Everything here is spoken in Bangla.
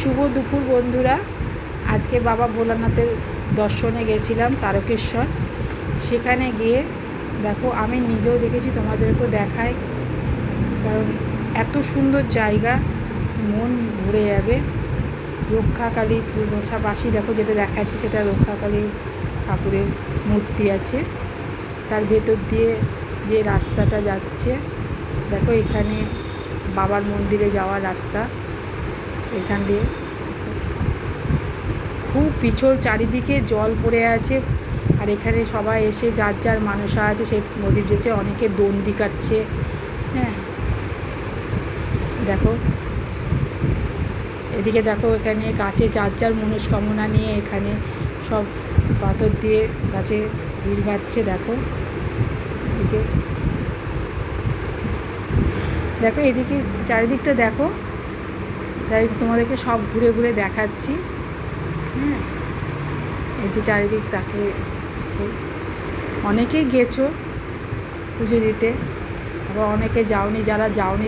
শুভ দুপুর বন্ধুরা। আজকে বাবা ভোলানাথের দর্শনে গেছিলাম তারকেশ্বর। সেখানে গিয়ে দেখো, আমি নিজেও দেখেছি, তোমাদেরকেও দেখাই, কারণ এত সুন্দর জায়গা, মন ভরে যাবে। রক্ষাকালী মোছা পাশি দেখো, যেটা দেখাচ্ছি সেটা রক্ষাকালী ঠাকুরের মূর্তি আছে। তার ভেতর দিয়ে যে রাস্তাটা যাচ্ছে দেখো, এখানে বাবার মন্দিরে যাওয়ার রাস্তা। এখান দিয়ে খুব পিছল, চারিদিকে জল পড়ে আছে। আর এখানে সবাই এসে যার যার মানসা আছে সেই নদীর যেছে, অনেকে দণ্ডি কাটছে। হ্যাঁ, দেখো এদিকে দেখো, এখানে গাছে যার যার মনস্কামনা নিয়ে এখানে সব পাথর দিয়ে গাছে ভিড় বাঁধছে। দেখো এদিকে দেখো, এদিকে চারিদিকটা দেখো, তাই তোমাদেরকে সব ঘুরে ঘুরে দেখাচ্ছি। হ্যাঁ, এই যে চারিদিক তাকে, অনেকেই গেছো পুজো দিতে, আবার অনেকে যাওনি। যারা যাওনি